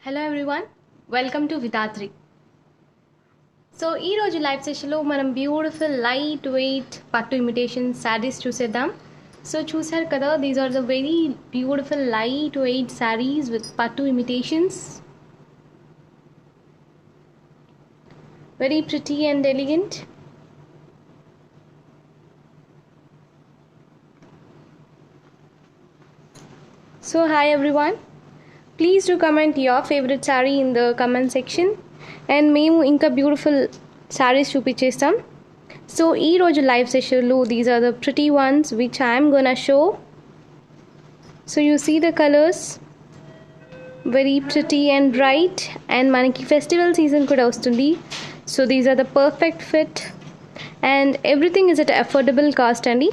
Hello everyone, welcome to Vidhatri. So ఈరోజు live సెషన్లో మనం beautiful light weight pattu imitation sarees చూసేద్దాం. సో చూసారు కదా, these are the very beautiful light weight sarees with pattu imitations. Very pretty and elegant. So hi everyone, please do comment your favorite saree in the comment section and మేము ఇంకా beautiful sarees చూపించేస్తాం. So ఈరోజు live సెషన్లో these are the pretty ones which I'm gonna show. So you see the colours, very pretty and bright. And మనకి festival season కూడా వస్తుంది. So these are the perfect fit and everything is at affordable cost అండి.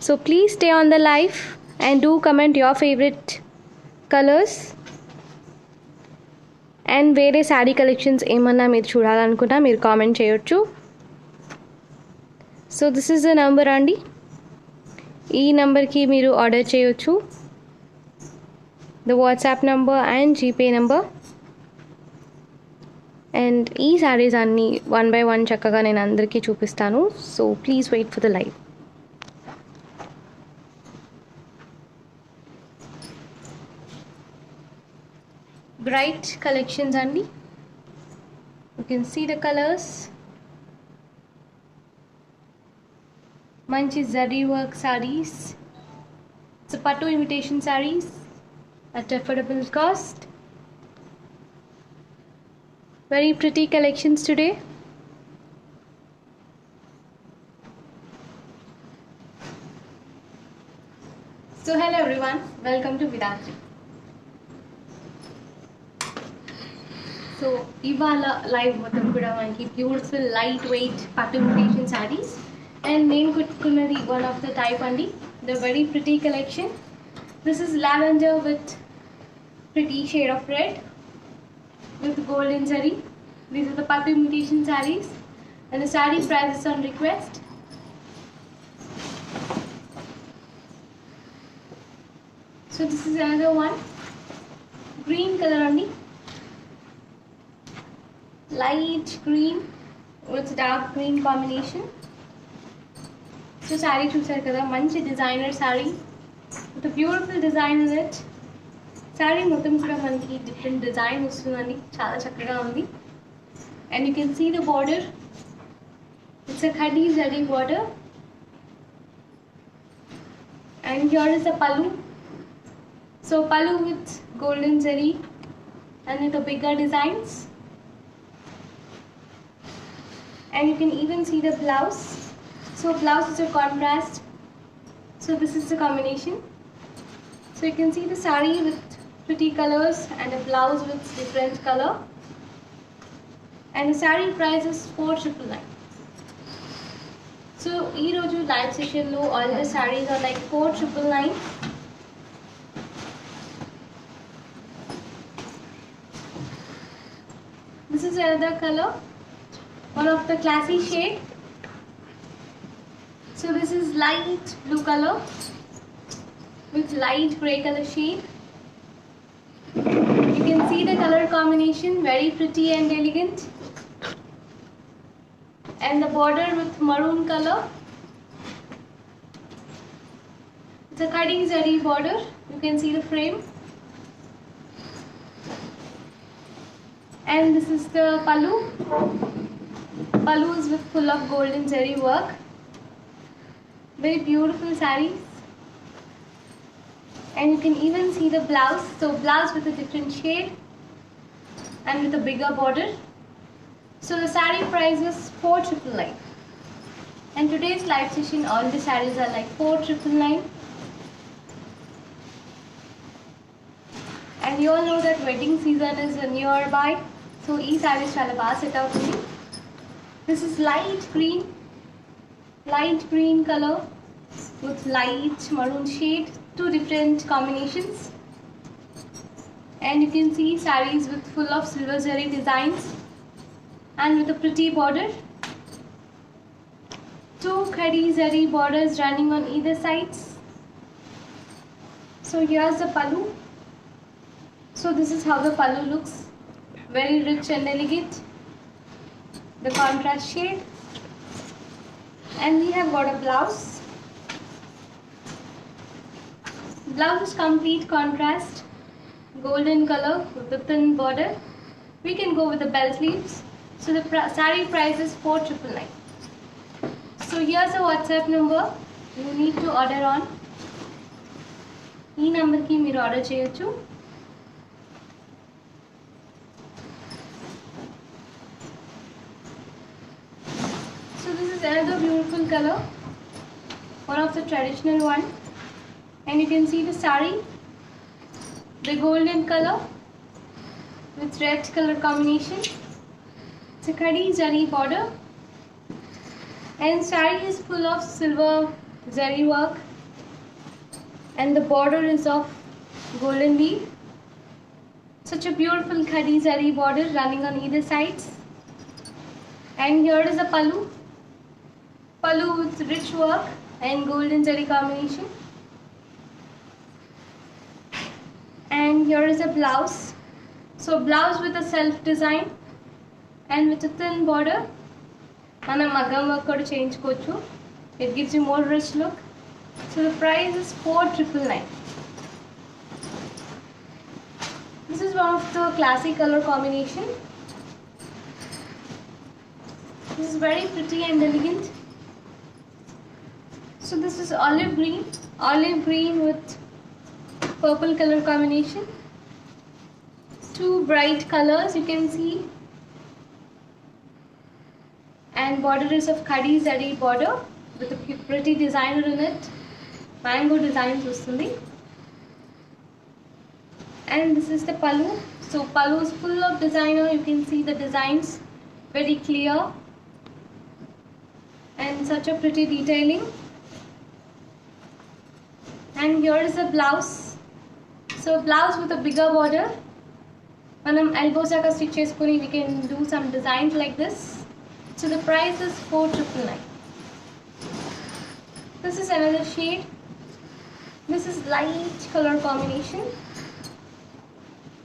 So please stay on the live and do comment your favorite colors and వేరే sari collections ఏమన్నా మీరు చూడాలనుకున్నా మీరు comment చేయొచ్చు. So this is the number అండి, ఈ నెంబర్కి మీరు ఆర్డర్ చేయొచ్చు. The WhatsApp number and GPay number. And ఈ శారీస్ అన్నీ 1 by 1 చక్కగా నేను అందరికీ చూపిస్తాను. So please wait for the live. Bright collections only. You can see the colors. Manchi zari work sarees. It's a pattu imitation sarees at affordable cost. Very pretty collections today. So hello everyone, welcome to Vidatri. So ఇవాళ live మొత్తం కూడా మనకి beautiful light weight pattu imitation sarees. And నేను కుట్టుకున్నది one of the type అండి, the very pretty collection. This is lavender with pretty shade of red with golden zari. These are the pattu imitation sarees and the saree prices on request. So this is another one, green colour అండి, light green with dark green combination. So saree చూసారు కదా, మంచి designer saree with a beautiful design in it. saree మొత్తం కూడా మనకి different design వస్తుందండి, చాలా చక్కగా ఉంది. And you can see the border, it's a khadi zari border. And here is the pallu. So pallu with golden zari and with the bigger designs. And you can even see the blouse. So blouse is a contrast. So this is the combination. So you can see the saree with pretty colors and a blouse with different color. And the saree price is 499. So ee roju live session lo all the sarees are like 499. This is another color, one of the classy shade. So this is light blue color with light grey color shade. You can see the color combination, very pretty and elegant. And the border with maroon color. It's a khadi zari border. You can see the frame. And this is the pallu. Pallu is with full of golden zari work. Very beautiful sarees. And you can even see the blouse. So blouse with a different shade and with a bigger border. So the saree price is 499. And today's live session, all the sarees are like 499. And you all know that wedding season is nearby. So these sarees chala baga set avutundi. This is light green color with light maroon shade, two different combinations. And you can see sarees with full of silver zari designs and with a pretty border. Two khadi zari borders running on either sides. So here's the pallu. So this is how the pallu looks, very rich and elegant, the contrast shade. And we have got a blouse. Blouse is complete contrast, golden color with the thin border. We can go with the bell sleeves. So the saree price is 4,999. So here's a WhatsApp number you need to order on. ఈ నంబర్కి మీరు order చేయొచ్చు. So this is another beautiful color, one of the traditional one. And you can see the saree, the golden color with red color combination. It's a khadi zari border, and saree is full of silver zari work, and the border is of golden weave. Such a beautiful khadi zari border running on either sides. And here is a pallu with rich work and golden zari combination. And here is a blouse. So blouse with a self design and with a thin border. Mana magam work kuda cheyinchukochu. It gives you more rich look. So the price is 4,999. This is one of the classic color combination. This is very pretty and elegant. So this is olive green with purple color combination. Two bright colors you can see, and border is of khadi zari border with a pretty designer in it. Mango designs vastundi. And this is the pallu. So pallu is full of designer. You can see the designs very clear and such a pretty detailing. And here is a blouse. So blouse with a bigger border. Manam elbows aka stitch cheskoni we can do some designs like this. So the price is 4,999. This is another shade. This is light color combination.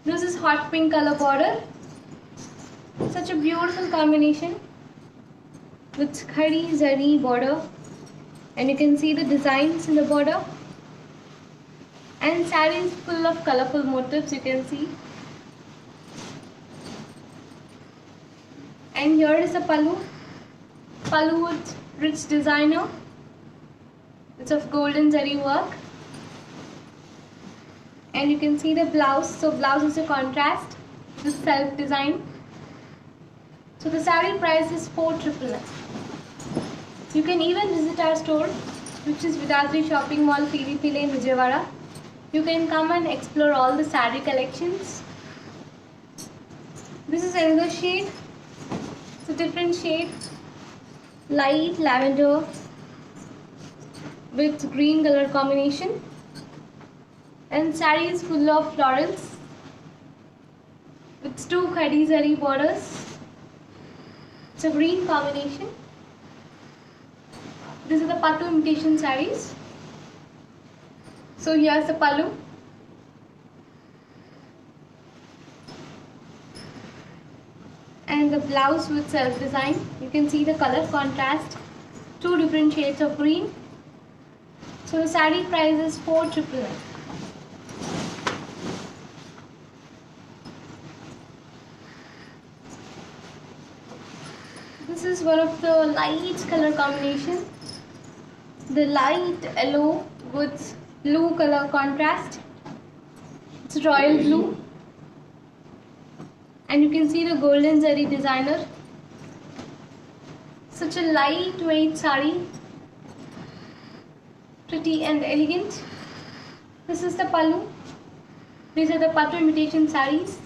This is hot pink color border. Such a beautiful combination with khadi zari border, and you can see the designs in the border. And saree is full of colorful motifs, you can see. And here is a pallu with rich designer. It's of golden zari work. And you can see the blouse. So blouse is a contrast, this self design. So the saree price is 4,999. You can even visit our store, which is Vedadri Shopping Mall, PVP Lane, Vijayawada. You can come and explore all the saree collections. This is another shade. It's a different shade. Light lavender with green color combination. And saree is full of florals with two khadi zari borders. It's a green combination. These are the pattu imitation sarees. So here's the pallu. And the blouse with self design. You can see the color contrast. Two different shades of green. So the saree price is 4,999. This is one of the light color combination. The light yellow with blue color contrast. It's royal blue. And you can see the golden zari designer. Such a lightweight saree. Pretty and elegant. This is the pallu. These are the pattu imitation sarees.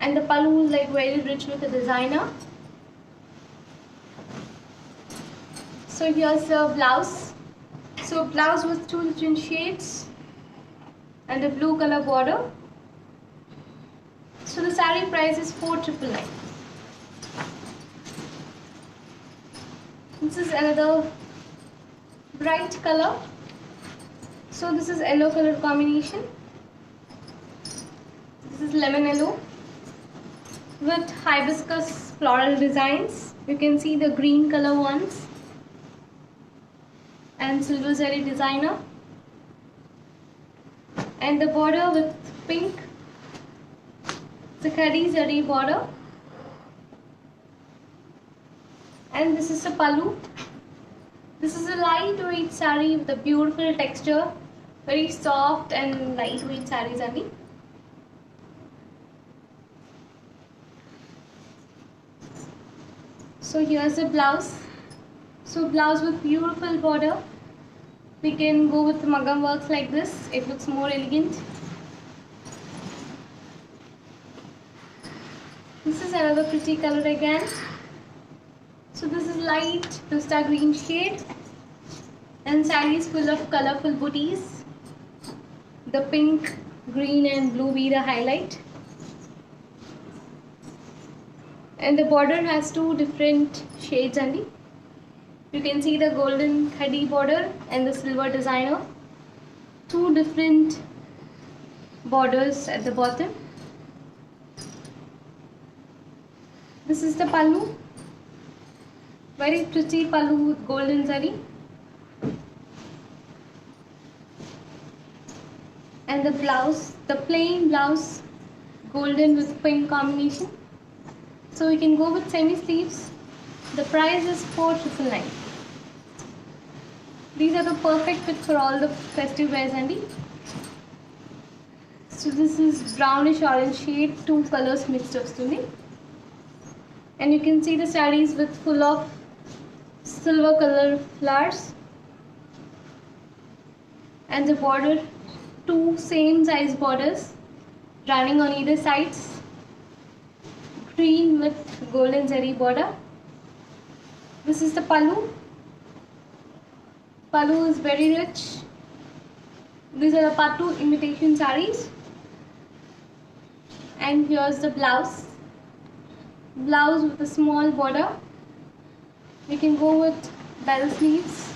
And the pallu is like very rich with the designer. So here's the blouse. So blouse with two different shades and a blue color border. So the saree price is 4,999. This is another bright color. So this is yellow color combination. This is lemon yellow with hibiscus floral designs. You can see the green color ones and silver zari designer, and the border with pink, the khadi zari border, and this is the pallu. This is a lightweight sari with a beautiful texture, very soft and lightweight sari zari. So here's the blouse. So blouse with beautiful border. We can go with magam works like this. It looks more elegant. This is another pretty color again. So this is light pista green shade, and sari is full of colorful booties. The pink, green and blue be the highlight. And the border has two different shades only. You can see the golden khadi border and the silver designer. Two different borders at the bottom. This is the pallu. Very pretty pallu with golden zari. And the blouse, the plain blouse, golden with pink combination. So we can go with semi sleeves. The price is 4,999. These are the perfect fit for all the festive wears, Andy. So this is brownish orange shade, two colors mixed up slowly. And you can see the sarees with full of silver color flowers. And the border, two same size borders running on either sides. Green with golden zari border. This is the pallu. Pallu is very rich. These are the pattu imitation sarees. And here's the blouse. Blouse with a small border. We can go with bell sleeves.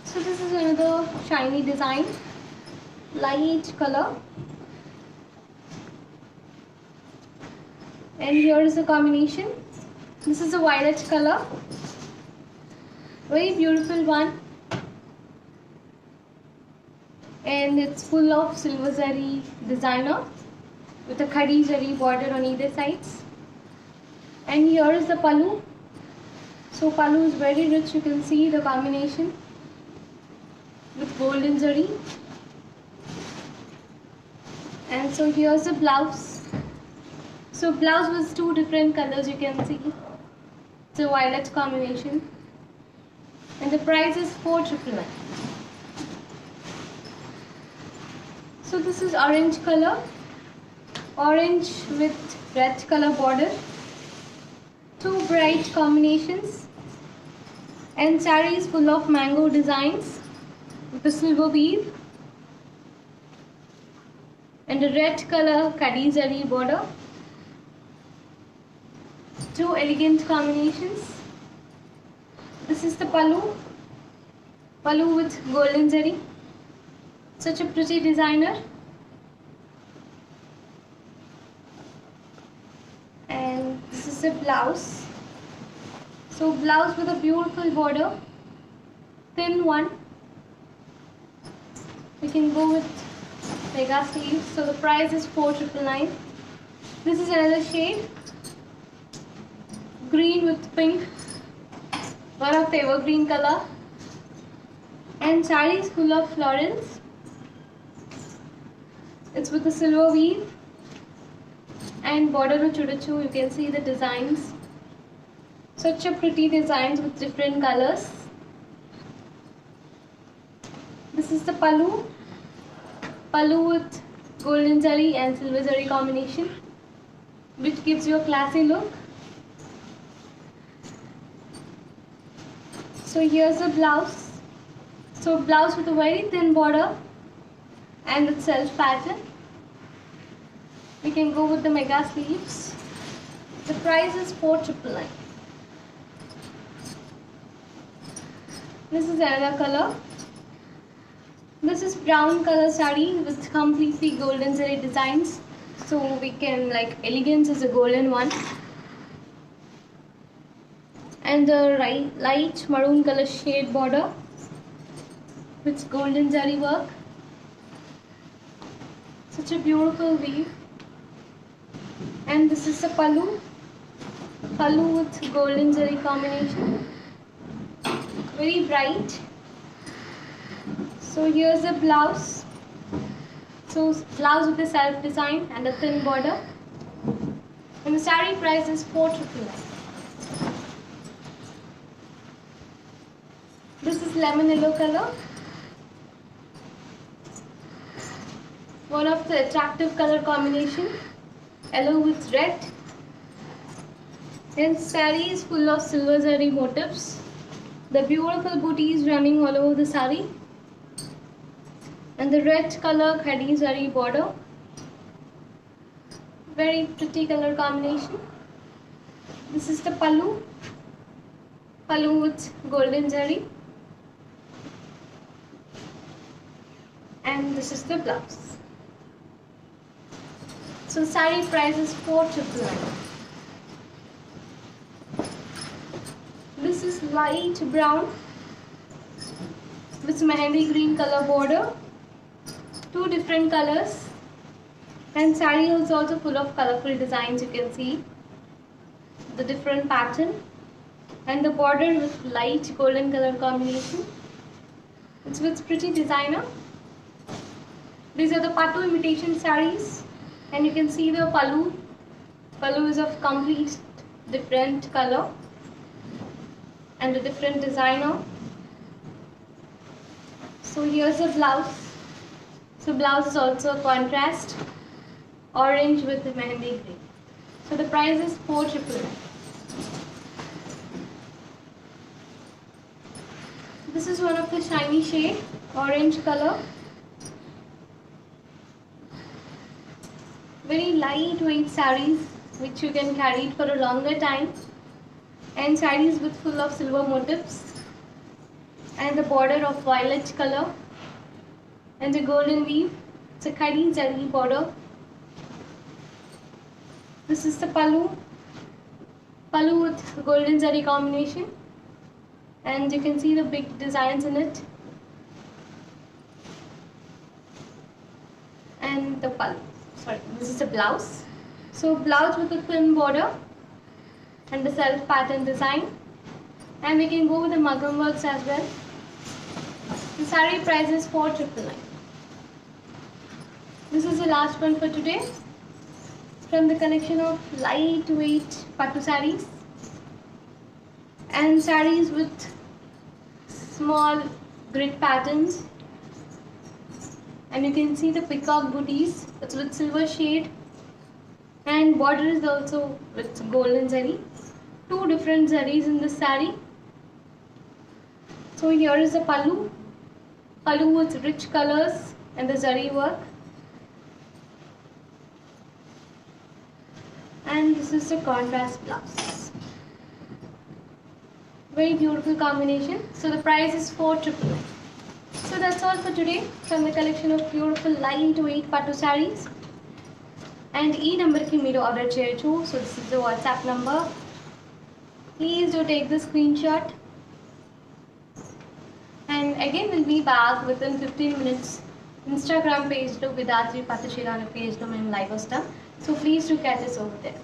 So this is another shiny design. Light color. And here is the combination. This is a violet color. Very beautiful one. And it's full of silver zari designer with a khadi zari border on either sides. And here is the pallu. So pallu is very rich. You can see the combination with golden zari. And so here's the blouse. So blouse with two different colors, you can see. It's a violet combination. And the price is 4,999. So this is orange color. Orange with red color border. Two bright combinations. And saree is full of mango designs with a silver weave. And a red color khadi zari border. Two elegant combinations. This is the pallu. Pallu with golden zari. Such a pretty designer. And this is the blouse. So blouse with a beautiful border. Thin one. We can go with mega sleeves. So the price is 4,999. This is another shade. Green with pink. One of evergreen color. And saree is full of florals. It's with a silver weave and border with chudachu. You can see the designs. Such a pretty designs with different colors. This is the pallu. Pallu with golden zari and silver zari combination, which gives you a classy look. So here's the blouse. So blouse with a very thin border and with self pattern. We can go with the mega sleeves. The price is 4,999. This is another color. This is brown color saree with completely golden zari designs. So we can like elegance is a golden one. And the light maroon color shade border with golden zari work. Such a beautiful weave. And this is the pallu. Pallu with golden zari combination. Very bright. So here's the blouse. So blouse with the self design and a thin border. And the saree price is 499. This is lemon yellow color. One of the attractive color combination. Yellow with red. And saree is full of silver zari motifs. The beautiful booties running all over the saree. And the red color khadi zari border. Very pretty color combination. This is the pallu. Pallu with golden zari. And this is the blouse. So saree price is 499. This is light brown with mehendi green color border. Two different colors. And saree is also full of colorful designs. You can see the different pattern. And the border with light golden color combination. It's with pretty designer. These are the Pattu imitation sarees. And you can see the pallu. Pallu is of complete different color and a different designer. So here's the blouse. So blouse is also a contrast, orange with the mehendi green. So the price is 499. This is one of the shiny shade, orange color. Very lightweight sarees which you can carry it for a longer time. And sarees with full of silver motifs. And the border of violet color. And the golden weave. It's a khadi zari border. This is the pallu. Pallu with golden zari combination. And you can see the big designs in it. And the pallu. Sorry, this is the blouse. So blouse with a thin border and the self pattern design. And we can go with the Magram works as well. The saree price is 499. This is the last one for today. From the collection of lightweight Pattu sarees. And sarees with small grid patterns. And you can see the peacock booties. It's with silver shade. And border is also with golden zari. Two different zaris in this saree. So here is the pallu. Pallu with rich colors and the zari work. And this is the contrast blouse. Very beautiful combination. So the price is 499. So that's all for today from the collection of beautiful lightweight Pattu sarees. And e number ki mere order cheyochu. So this is the WhatsApp number. Please do take the screenshot. And again we'll be back within 15 minutes. Instagram page to Vidatri Pattu Chirana page to live stuff. So please do catch us over there.